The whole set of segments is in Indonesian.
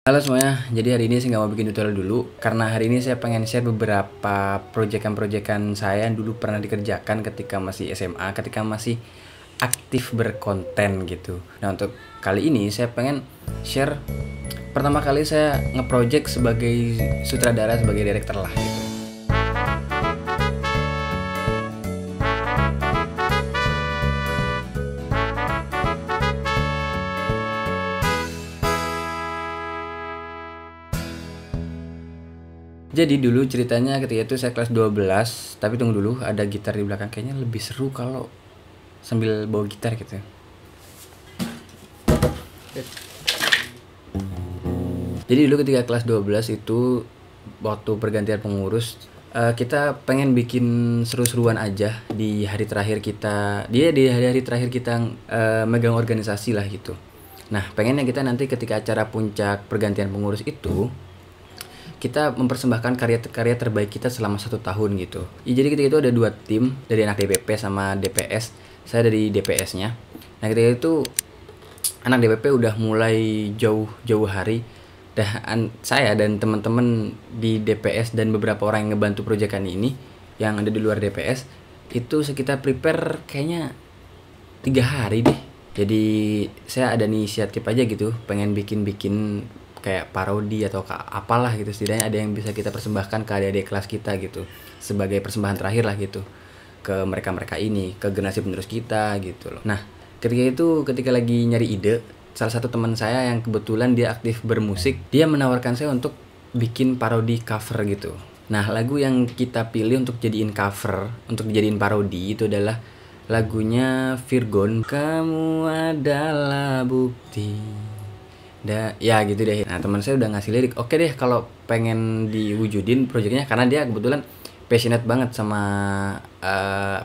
Halo semuanya, jadi hari ini saya nggak mau bikin tutorial dulu karena hari ini saya pengen share beberapa proyekan-proyekan saya yang dulu pernah dikerjakan ketika masih SMA, ketika masih aktif berkonten gitu. Nah untuk kali ini saya pengen share pertama kali saya ngeproject sebagai sutradara, sebagai director lah gitu. Jadi dulu ceritanya ketika itu saya kelas 12, tapi tunggu dulu, ada gitar di belakang, kayaknya lebih seru kalau sambil bawa gitar gitu. Jadi dulu ketika kelas 12 itu waktu pergantian pengurus, kita pengen bikin seru-seruan aja di hari terakhir kita, di hari-hari terakhir kita megang organisasi lah gitu. Nah pengennya kita nanti ketika acara puncak pergantian pengurus itu, kita mempersembahkan karya-karya terbaik kita selama 1 tahun gitu. Ya, jadi ketika itu ada 2 tim, dari anak DPP sama DPS. Saya dari DPS-nya. Nah ketika itu anak DPP udah mulai jauh-jauh hari. Dan saya dan teman-teman di DPS dan beberapa orang yang ngebantu proyekan ini yang ada di luar DPS itu sekitar prepare kayaknya 3 hari deh. Jadi saya ada inisiatif aja gitu, pengen bikin kayak parodi atau apalah gitu, setidaknya ada yang bisa kita persembahkan ke adik-adik kelas kita gitu, sebagai persembahan terakhir lah gitu ke mereka-mereka ini, ke generasi penerus kita gitu loh. Nah ketika lagi nyari ide, salah satu teman saya yang kebetulan dia aktif bermusik, dia menawarkan saya untuk bikin parodi cover gitu. Nah lagu yang kita pilih untuk jadiin cover, untuk dijadiin parodi itu adalah lagunya Virgon, Kamu Adalah Bukti. Ya gitu deh. Nah teman saya udah ngasih lirik, oke deh kalau pengen diwujudin proyeknya, karena dia kebetulan passionate banget sama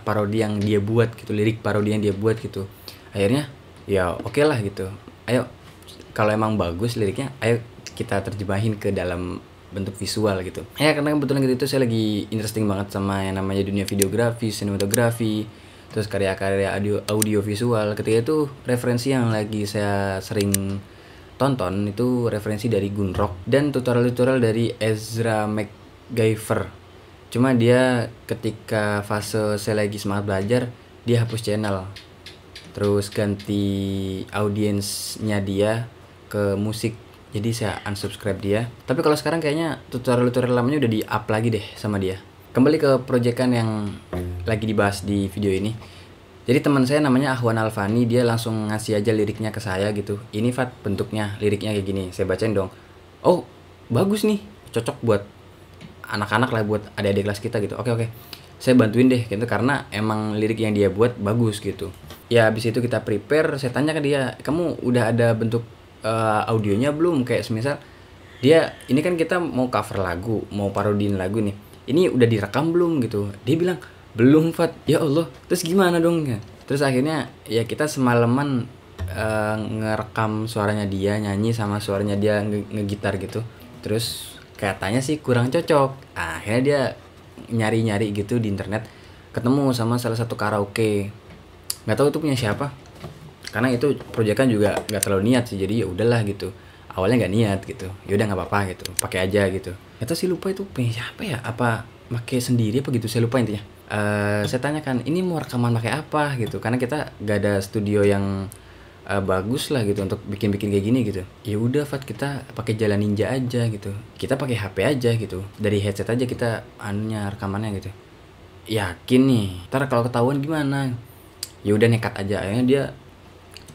parodi yang dia buat gitu, lirik parodi yang dia buat gitu. Akhirnya ya oke lah gitu, ayo kalau emang bagus liriknya, ayo kita terjemahin ke dalam bentuk visual gitu. Ya karena kebetulan gitu itu saya lagi interesting banget sama yang namanya dunia videografi, sinematografi, terus karya-karya audio visual. Ketika itu referensi yang lagi saya sering tonton itu referensi dari Gunrock dan tutorial-tutorial dari Ezra MacGyver. Cuma dia ketika fase saya lagi semangat belajar, dia hapus channel, terus ganti audiensnya dia ke musik, jadi saya unsubscribe dia. Tapi kalau sekarang kayaknya tutorial-tutorial lamanya udah di up lagi deh sama dia. Kembali ke proyekan yang lagi dibahas di video ini. Jadi teman saya namanya Ahwan Alfani, dia langsung ngasih aja liriknya ke saya gitu. Ini Fat, bentuknya liriknya kayak gini. Saya bacain dong. Oh bagus nih, cocok buat anak-anak lah, buat adik-adik kelas kita gitu. Oke, saya bantuin deh gitu, karena emang lirik yang dia buat bagus gitu. Ya habis itu kita prepare, saya tanya ke dia, kamu udah ada bentuk audionya belum? Kayak semisal dia, ini kan kita mau cover lagu, mau parodiin lagu nih, ini udah direkam belum gitu. Dia bilang belum Fat. Ya Allah, terus gimana dong ya? Terus akhirnya ya kita semalaman ngerekam suaranya dia nyanyi sama suaranya dia ngegitar gitu. Terus katanya sih kurang cocok. Akhirnya dia nyari-nyari gitu di internet, ketemu sama salah satu karaoke. Nggak tahu itu punya siapa, karena itu proyekan juga nggak terlalu niat sih, jadi ya udahlah gitu. Awalnya nggak niat gitu, ya udah nggak apa-apa gitu, pakai aja gitu. Kita sih lupa itu punya siapa ya, apa pakai sendiri apa gitu, saya lupa intinya. Saya tanyakan, ini mau rekaman pakai apa gitu, karena kita gak ada studio yang bagus lah gitu untuk bikin-bikin kayak gini gitu. Ya udah Fat, kita pakai Jalan Ninja aja gitu, kita pakai HP aja gitu, dari headset aja kita anunya rekamannya gitu. Yakin nih, ntar kalau ketahuan gimana? Ya udah nekat aja. Akhirnya dia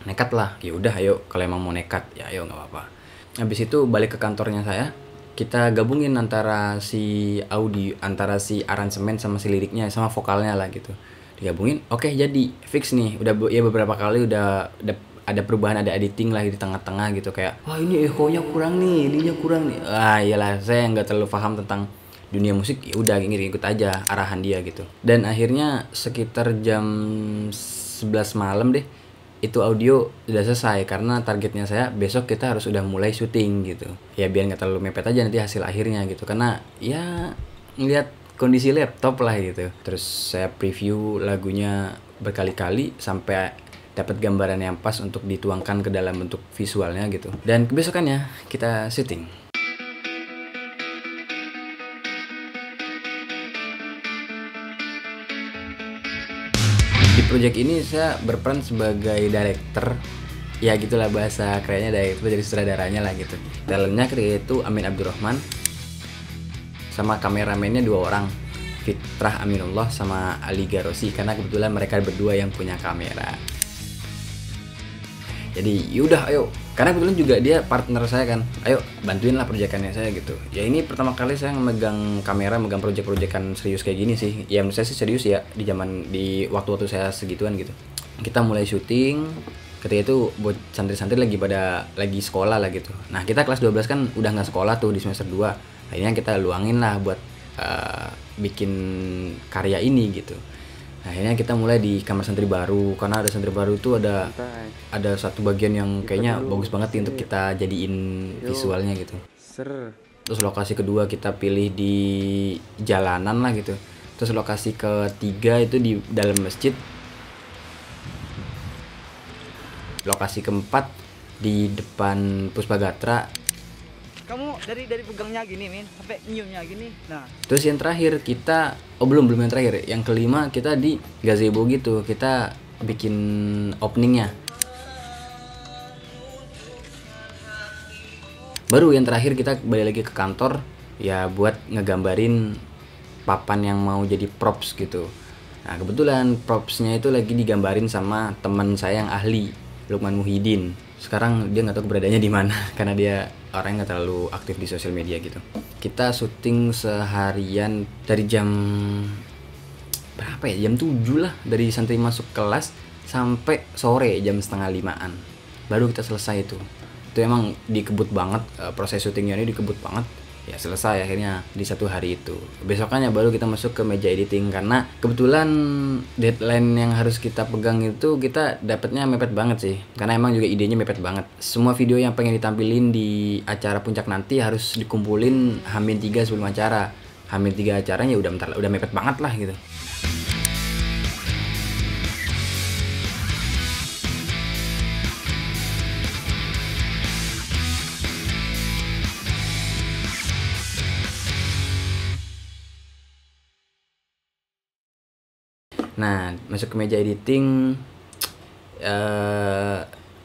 nekat lah, ya udah ayo kalau emang mau nekat ya ayo nggak apa-apa. Habis itu balik ke kantornya saya, kita gabungin antara si audio, antara si aransemen sama si liriknya sama vokalnya lah gitu, digabungin. Oke, jadi fix nih. Udah ya beberapa kali udah ada perubahan, ada editing lah di tengah-tengah gitu, kayak wah ini echo-nya kurang nih, ininya kurang nih. Iyalah, saya nggak terlalu paham tentang dunia musik, ya udah ngikut aja arahan dia gitu. Dan akhirnya sekitar jam 11 malam deh itu audio udah selesai, karena targetnya saya besok kita harus udah mulai syuting gitu. Ya biar nggak terlalu mepet aja nanti hasil akhirnya gitu, karena ya ngeliat kondisi laptop lah gitu. Terus saya preview lagunya berkali-kali sampai dapat gambaran yang pas untuk dituangkan ke dalam bentuk visualnya gitu. Dan kebesokannya kita syuting. Di project ini saya berperan sebagai director, ya gitulah bahasa kerennya, director jadi sutradaranya lah gitu. Dalamnya ketika itu Amin Abdurrahman, sama kameramennya 2 orang, Fitrah Aminullah sama Ali Garosi, karena kebetulan mereka berdua yang punya kamera. Jadi yaudah ayo, karena kebetulan juga dia partner saya kan, ayo bantuin lah proyekannya saya gitu. Ya ini pertama kali saya megang kamera, megang proyek-proyekan serius kayak gini sih. Ya menurut saya sih serius ya di waktu-waktu saya segituan gitu. Kita mulai syuting, ketika itu buat santri-santri lagi sekolah lah gitu. Nah kita kelas 12 kan udah nggak sekolah tuh di semester 2. Akhirnya kita luangin lah buat bikin karya ini gitu. Nah, akhirnya kita mulai di kamar santri baru, karena ada santri baru itu ada satu bagian yang kayaknya bagus banget nih untuk kita jadiin visualnya gitu. Terus lokasi kedua kita pilih di jalanan lah gitu. Terus lokasi ketiga itu di dalam masjid. Lokasi keempat di depan Puspagatra. Kamu dari pegangnya gini Min sampai nyiumnya gini. Nah terus yang terakhir kita belum yang terakhir, yang kelima kita di gazebo gitu, kita bikin openingnya. Baru yang terakhir kita balik lagi ke kantor ya buat ngegambarin papan yang mau jadi props gitu. Nah kebetulan propsnya itu lagi digambarin sama teman saya yang ahli, Lukman Muhyiddin. Sekarang dia nggak tahu keberadaannya di mana karena dia orang yang nggak terlalu aktif di sosial media gitu. Kita syuting seharian dari jam berapa ya, jam 7 lah, dari santri masuk kelas sampai sore jam setengah 5-an baru kita selesai. Itu emang dikebut banget, proses syutingnya ini dikebut banget. Ya selesai akhirnya di satu hari itu. Besokannya baru kita masuk ke meja editing, karena kebetulan deadline yang harus kita pegang itu kita dapatnya mepet banget sih, karena emang juga idenya mepet banget. Semua video yang pengen ditampilin di acara puncak nanti harus dikumpulin H-3 sebelum acara. H-3 acaranya udah mepet banget lah gitu. Nah, masuk ke meja editing,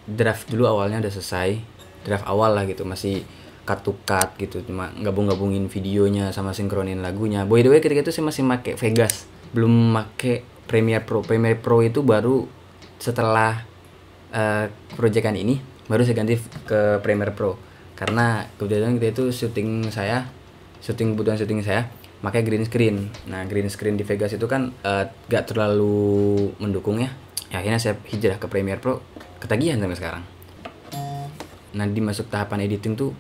draft dulu awalnya udah selesai, draft awal lah gitu, masih cut to cut gitu, cuma gabungin videonya sama sinkronin lagunya. By the way ketika itu saya masih pakai Vegas, belum pakai Premiere Pro. Premiere Pro itu baru setelah proyekan ini baru saya ganti ke Premiere Pro, karena kebetulan kita itu kebutuhan syuting saya makanya green screen. Nah green screen di Vegas itu kan gak terlalu mendukung ya. Akhirnya saya hijrah ke Premiere Pro, ketagihan sampai sekarang. Nah di masuk tahapan editing tuh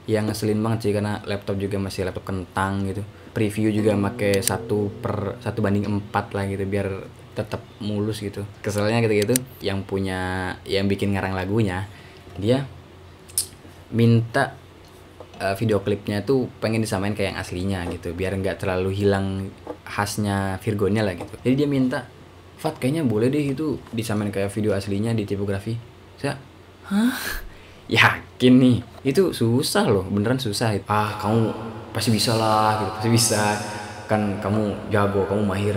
yang ngeselin banget sih, karena laptop juga masih laptop kentang gitu. Preview juga pakai 1:4 lah gitu biar tetap mulus gitu. Keselnya gitu yang bikin ngarang lagunya, dia minta video klipnya tuh pengen disamain kayak yang aslinya gitu, biar nggak terlalu hilang khasnya Virgonnya lah gitu. Jadi dia minta, Fat kayaknya boleh deh itu disamain kayak video aslinya di tipografi. Saya, hah? Yakin nih? Itu susah loh, beneran susah. Kamu pasti bisa lah gitu, pasti bisa. Kan kamu jago, kamu mahir.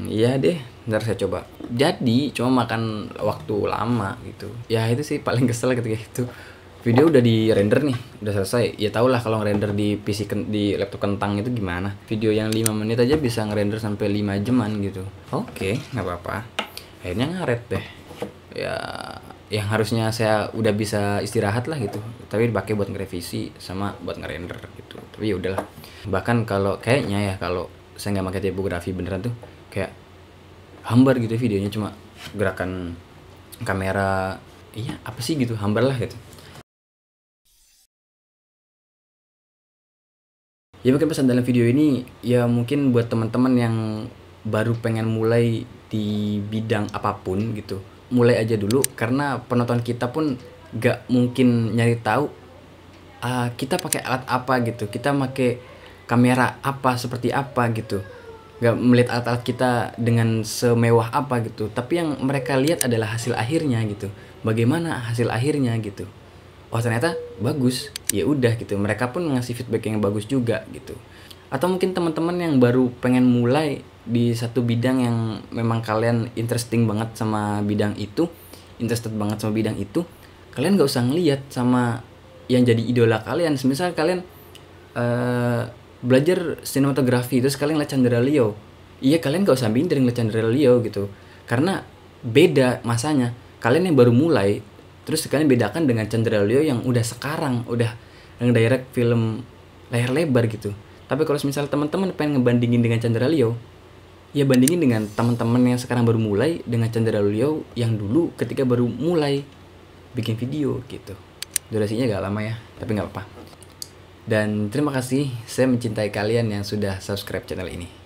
Iya deh, ntar saya coba. Jadi cuma makan waktu lama gitu. Ya itu sih paling kesel ketika itu. Video udah di render nih, udah selesai. Ya tau lah kalau ngerender di PC di laptop kentang itu gimana. Video yang 5 menit aja bisa ngerender sampai 5 jaman gitu. Oke, nggak apa-apa. Akhirnya ngaret deh. Ya yang harusnya saya udah bisa istirahat lah gitu, tapi dipakai buat ngerevisi sama buat ngerender gitu. Tapi ya udahlah. Bahkan kalau kayaknya ya kalau saya nggak pakai tipografi beneran tuh kayak hambar gitu videonya, cuma gerakan kamera apa sih gitu, hambar lah gitu. Ya mungkin pesan dalam video ini ya mungkin buat teman-teman yang baru pengen mulai di bidang apapun gitu, mulai aja dulu, karena penonton kita pun gak mungkin nyari tahu kita pakai alat apa gitu, kita pakai kamera apa, seperti apa gitu. nggak melihat alat-alat kita dengan semewah apa gitu, tapi yang mereka lihat adalah hasil akhirnya gitu. Bagaimana hasil akhirnya gitu. Oh ternyata bagus, ya udah gitu. Mereka pun ngasih feedback yang bagus juga gitu. Atau mungkin teman-teman yang baru pengen mulai di satu bidang yang memang kalian interesting banget sama bidang itu, interested banget sama bidang itu, kalian nggak usah ngeliat sama yang jadi idola kalian. Misal kalian belajar sinematografi terus kalian ngeliat Chandra Leo, iya kalian gak usah minder ngeliat Chandra Leo gitu, karena beda masanya. Kalian yang baru mulai terus kalian bedakan dengan Chandra Leo yang udah sekarang udah ngedirect film layar lebar gitu. Tapi kalau misal teman-teman pengen ngebandingin dengan Chandra Leo, ya bandingin dengan teman-teman yang sekarang baru mulai dengan Chandra Leo yang dulu ketika baru mulai bikin video gitu. Durasinya gak lama ya, tapi gak apa-apa. Dan terima kasih, saya mencintai kalian yang sudah subscribe channel ini.